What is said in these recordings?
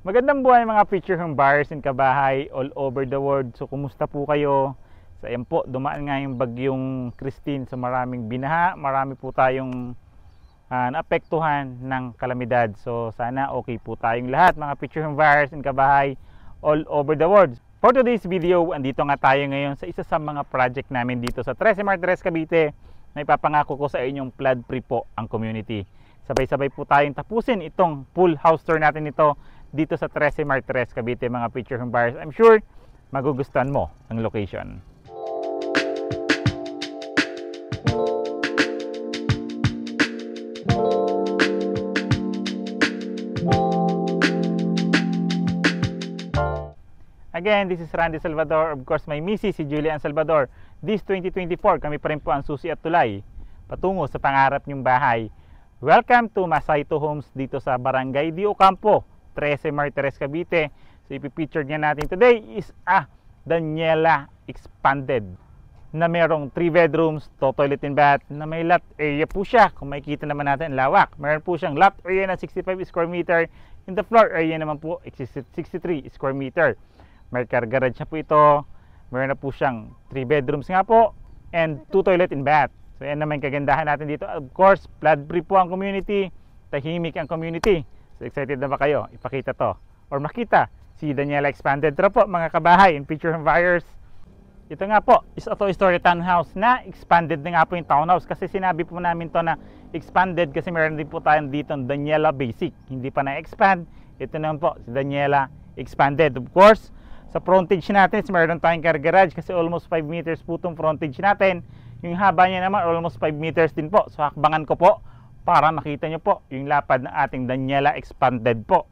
Magandang buhay mga future home buyers and kabahay all over the world. So kumusta po kayo? So ayan po, dumaan nga yung bagyong Christine. So maraming binaha, marami po tayong naapektuhan ng kalamidad. So sana okay po tayong lahat mga future home buyers and kabahay all over the world. For today's video, andito nga tayo ngayon sa isa sa mga project namin dito sa Trece Martires, Cavite. Na ipapangako ko sa inyong flood free po ang community. Sabay-sabay po tayong tapusin itong full house tour natin ito dito sa Trece Martires, Cavite mga future home buyers. I'm sure magugustuhan mo ang location. Again, this is Randy Salvador. Of course, my missis si Julian Salvador. This 2024, kami pa rin po ang susi at tulay patungo sa pangarap niyong bahay. Welcome to Masaito Homes dito sa Barangay de Ocampo, Trece Martires, Cavite. So ipipicture niya natin today is Daniela Expanded na merong 3 bedrooms, 2 toilet and bath, na may lot area po siya. Kung makikita naman natin, lawak. Meron po siyang lot area na 65 square meter. In the floor area naman po, 63 square meter. May car garage na po ito. Meron na po siyang 3 bedrooms nga po and 2 toilet and bath. So yan naman kagandahan natin dito. Of course, flood free po ang community. Tahimik ang community. So excited na ba kayo? Ipakita to or makita si Daniela Expanded. Tara po mga kabahay and future home buyers. Ito nga po is a 2-story townhouse na expanded na nga po yung townhouse. Kasi sinabi po namin to na expanded kasi meron din po tayong dito Daniela Basic. Hindi pa na-expand. Ito naman po si Daniela Expanded. Of course, sa frontage natin meron tayong car garage kasi almost 5 meters po itong frontage natin. Yung haba niya naman almost 5 meters din po. So hakbangan ko po para makita nyo po yung lapad ng ating Daniela Expanded po.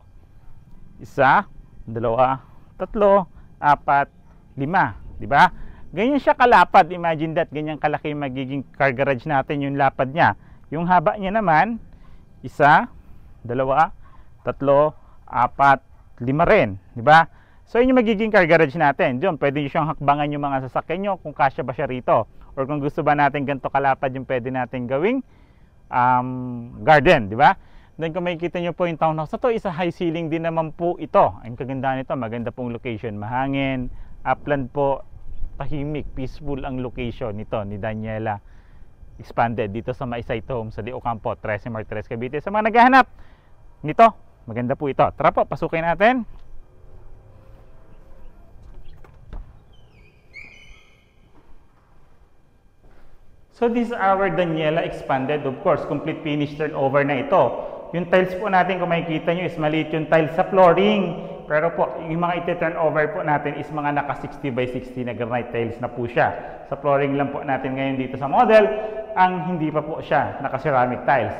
1, 2, 3, 4, 5. Diba? Ganyan siya kalapad. Imagine that. Ganyan kalaki yung magiging car garage natin yung lapad niya. Yung haba niya naman 1, 2, 3, 4, 5 rin. Diba? So yun yung magiging car garage natin. Diyon, pwede nyo siyang hakbangan yung mga sasakyan nyo kung kasya ba siya rito. Or kung gusto ba natin ganito kalapad yung pwede natin gawing garden, di ba? Then kung makikita nyo po yung townhouse na to, isa high ceiling din naman po ito. Ang kagandahan nito, maganda pong location, mahangin, upland po, tahimik, peaceful ang location nito ni Daniela Expanded dito sa Masaito Homes sa De Ocampo, Trece Martires, Cavite. Sa mga naghahanap nito, maganda po ito. Tara po, pasukin natin. So this is our Daniela Expanded. Of course, complete finish turnover na ito. Yung tiles po natin, kung makikita nyo, is maliit yung tiles sa flooring. Pero po, yung mga iti-turnover po natin is mga naka 60 by 60 na granite tiles na po siya. Sa flooring lang po natin ngayon dito sa model, ang hindi pa po siya naka ceramic tiles.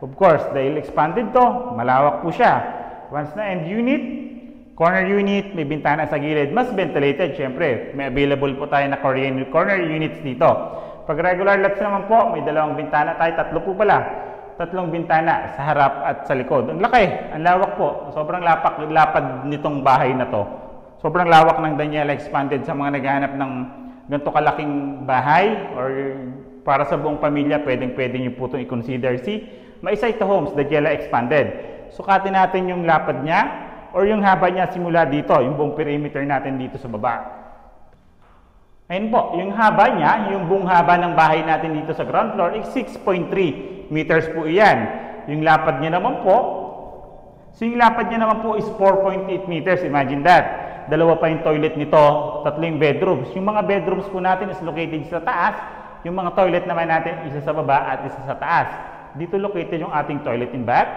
Of course, dahil expanded to, malawak po siya. Once na end unit, corner unit, may bintana sa gilid, mas ventilated syempre. May available po tayo na corner units dito. Pag regular lots naman po, may 2 bintana tayo, 3 po pala. 3 bintana sa harap at sa likod. Ang laki, ang lawak po. Sobrang lapad nitong bahay na to. Sobrang lawak ng Daniela Expanded sa mga naghahanap ng ganito kalaking bahay or para sa buong pamilya, pwede nyo po itong i-consider si Masaito Homes, Daniela Expanded. Sukatin natin yung lapad niya or yung haba niya simula dito, yung buong perimeter natin dito sa baba. Ayun po, yung haba niya, yung buong haba ng bahay natin dito sa ground floor is 6.3 meters po iyan. Yung lapad niya naman po, is 4.8 meters. Imagine that. 2 pa yung toilet nito, 3 yung bedrooms. Yung mga bedrooms po natin is located sa taas. Yung mga toilet naman natin, isa sa baba at isa sa taas. Dito located yung ating toilet and bath.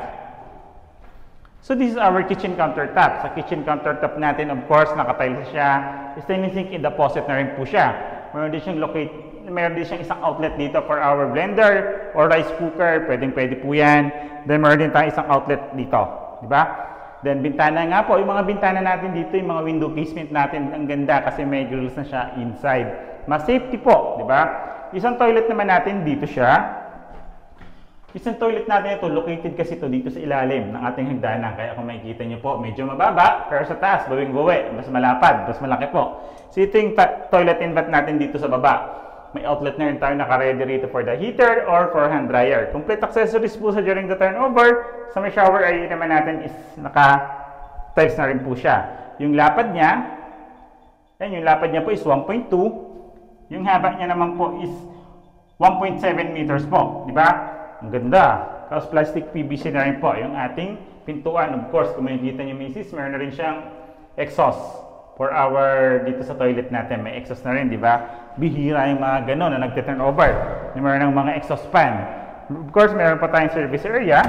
So this is our kitchen countertop. Sa kitchen countertop natin, of course, nakatiles siya. Stainless sink and deposit na rin po siya. Meron din siyang isang outlet dito for our blender or rice cooker. Pwede po yan. Then meron din tayong isang outlet dito. Diba? Then bintana nga po. Yung mga bintana natin dito, yung mga window casement natin, ang ganda kasi may grills na siya inside. Mas safety po. Diba? Isang toilet naman natin, dito siya. Isang toilet natin ito, located kasi ito dito sa ilalim ng ating hagdanan. Kaya kung makikita nyo po, medyo mababa, pero sa taas, bawing-bawi, mas malapad, mas malaki po. So ito yung toilet and bath natin dito sa baba. May outlet na rin tayo naka-ready rito for the heater or for hand dryer. Complete accessories po sa during the turnover. Sa may shower area naman natin is tiles na rin po siya. Yung lapad niya, yung lapad niya po is 1.2. Yung haba niya naman po is 1.7 meters po. Di ba? Ang ganda. Tapos plastic PVC na rin po yung ating pintuan. Of course, kung makikita niyo misis, meron na rin siyang exhaust for our dito sa toilet natin. May exhaust na rin, di ba? Bihira yung mga gano'n na nagte-turn over. Yung meron ng mga exhaust fan. Of course, meron pa tayong service area.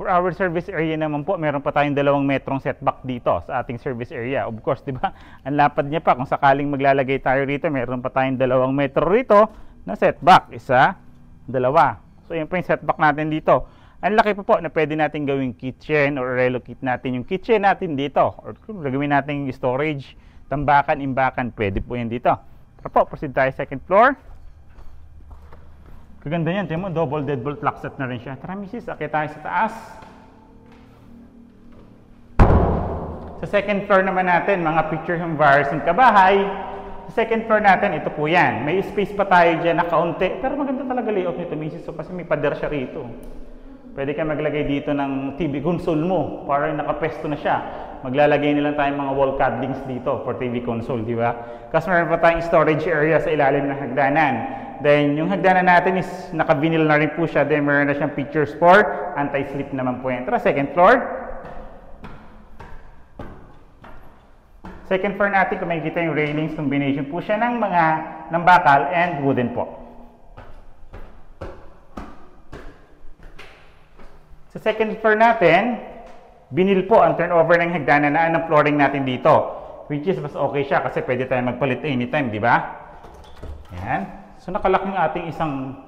For our service area naman po, meron pa tayong 2 metrong setback dito sa ating service area. Of course, di ba? Ang lapad niya pa. Kung sakaling maglalagay tayo rito, meron pa tayong 2 metro rito na setback. 1, 2. So, yan po yung setback natin dito. Ang laki po na pwede natin gawing kitchen or relocate natin yung kitchen natin dito. Or kung gagawin natin yung storage, tambakan, imbakan, pwede po yan dito. Tara po, proceed tayo second floor. Kaganda yan, tiyan mo, double deadbolt lock set na rin siya. Tara misis, akit tayo sa taas. Sa second floor naman natin, mga picture home buyers ng kabahay. Sa second floor natin, ito po yan. May space pa tayo dyan na kaunti. Pero maganda talaga layout nito misis, so, kasi may pader siya rito. Pwede ka maglagay dito ng TV console mo para nakapesto na siya. Maglalagay nilang tayong mga wall cuddlings dito for TV console, di ba? Kasi meron pa tayong storage area sa ilalim ng hagdanan. Then, yung hagdanan natin is naka-vinyl na rin po siya. Then, meron na siyang pictures for anti-slip naman po yan. Tara, second floor. Second floor natin, kung makikita yung railings, combination po siya ng mga ng bakal and wooden po. Sa second floor natin, vinyl po ang turnover ng hagdanan na ng flooring natin dito. Which is, mas okay siya kasi pwede tayo magpalit anytime, di ba? Yan. So, nakalak yung ating isang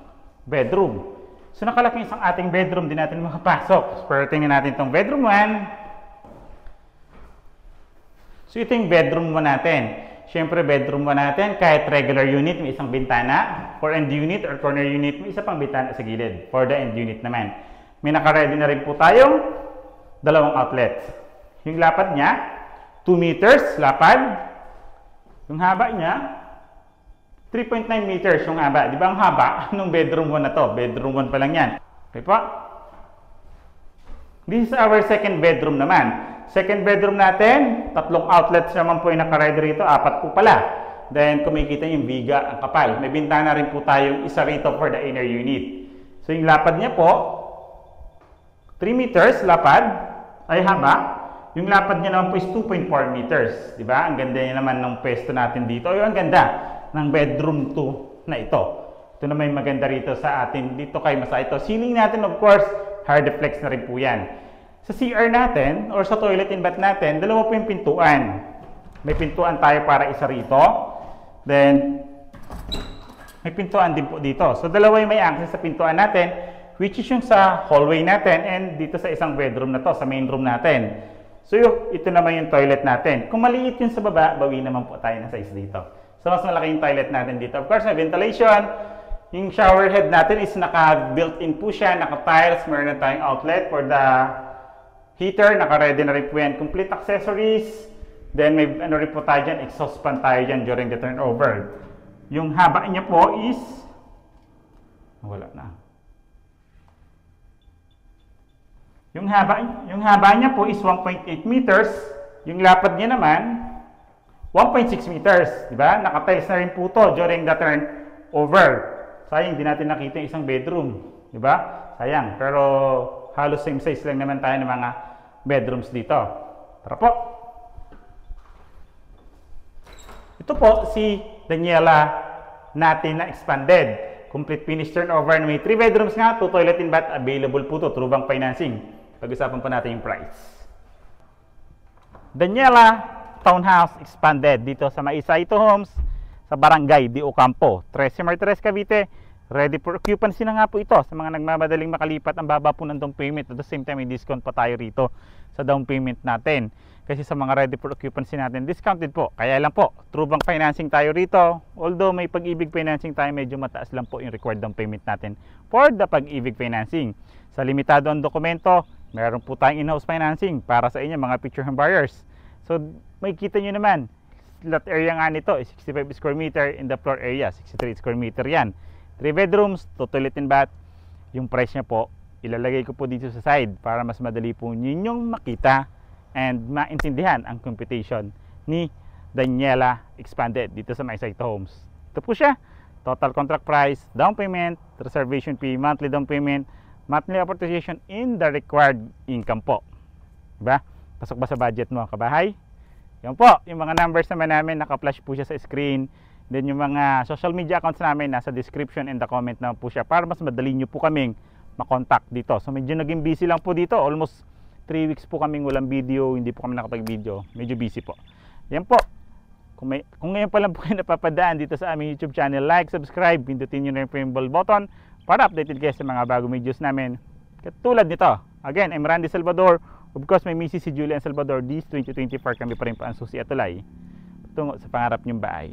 bedroom. So, nakalak yung isang ating bedroom, di natin makapasok. Pero tingnan natin itong bedroom 1. So, ito yung bedroom 1 natin. Siyempre, bedroom 1 natin, kahit regular unit, may isang bintana. For end unit or corner unit, may isa pang bintana sa gilid. For the end unit naman. May naka-ready na rin po tayong 2 outlets. Yung lapad niya, 2 meters lapad. Yung haba niya, 3.9 meters yung haba. Di ba ang haba nung bedroom 1 na to? Bedroom 1 pa lang yan. Okay po? This is our second bedroom naman. Second bedroom natin, 3 outlets naman po yung naka-ready rito. 4 po pala. Then, kung makikita yung viga, ang kapal. May bintana rin po tayong isa rito for the inner unit. So, yung lapad niya po, 3 meters lapad, ay haba. Yung lapad niya naman po is 2.4 meters. Diba? Ang ganda niya naman ng pwesto natin dito. Ay, ang ganda ng bedroom 2 na ito. Ito naman yung maganda rito sa atin. Dito kay Masa ito. Ceiling natin, of course, hard flex na rin po yan. Sa CR natin, or sa toilet and bath natin, 2 po yung pintuan. May pintuan tayo para isa rito. Then, may pintuan din po dito. So, 2 yung may access sa pintuan natin, which is yung sa hallway natin and dito sa isang bedroom na to, sa main room natin. So, ito naman yung toilet natin. Kung maliit yun sa baba, bawi naman po tayo ng size dito. So, mas malaki yung toilet natin dito. Of course, may ventilation. Yung shower head natin is naka-built-in po siya, naka-tiles. Meron na tayong outlet for the heater. Naka-ready na rin po yan. Complete accessories. Then, may ano rin po tayo dyan, exhaust fan tayo dyan during the turnover. Yung haba niya po is, wala na. Yung haba niya po is 1.8 meters. Yung lapad niya naman, 1.6 meters. Diba? Naka-tiles na rin po to during the turnover. Sayang, hindi natin nakita yung isang bedroom. Diba? Sayang. Pero halos same size lang naman tayo ng mga bedrooms dito. Tara po. Ito po si Daniela natin na expanded. Complete finish turnover. May 3 bedrooms nga, 2 toilet and bath. Available po to through bank financing. Pag-usapan pa natin yung price. Daniela Townhouse expanded dito sa Maisaito Homes sa Barangay de Ocampo, Trece Martires, Cavite. Ready for occupancy na nga po ito sa mga nagmamadaling makalipat. Ang baba po ng down payment. At the same time, may discount pa tayo rito sa down payment natin. Kasi sa mga ready for occupancy natin, discounted po. Kaya lang po, through bank financing tayo rito. Although may Pag-ibig financing tayo, medyo mataas lang po yung required down payment natin for the Pag-ibig financing. Sa limitado ang dokumento, meron po tayong in-house financing para sa inyo mga picture home buyers. So, may kita nyo naman, lot area nga nito is 65 square meter, in the floor area 63 square meter yan. 3 bedrooms, 2 toilet and bath. Yung price niya po ilalagay ko po dito sa side para mas madali po ninyong makita and maintindihan ang computation ni Daniela Expanded dito sa MySaito Homes. Ito po siya, total contract price, down payment, reservation fee, monthly down payment, monthly amortization in the required income po. Diba? Pasok ba sa budget mo, kabahay? Yan po, yung mga numbers naman namin, naka-flash po siya sa screen. Then yung mga social media accounts namin, nasa description and the comment naman po siya para mas madali nyo po kaming makontak dito. So medyo naging busy lang po dito, almost 3 weeks po kaming walang video, hindi po kami nakapag-video, medyo busy po. Yan po, kung ngayon pa lang po kayo napapadaan dito sa aming YouTube channel, like, subscribe, pindutin nyo na yung bell button para updated kayo sa mga bagong videos namin. Katulad nito, again, I'm Randy Salvador. Of course, may misis si Julian Salvador. This 2024 kami pa rin po ang susi at tulay tungo sa pangarap niyong bahay.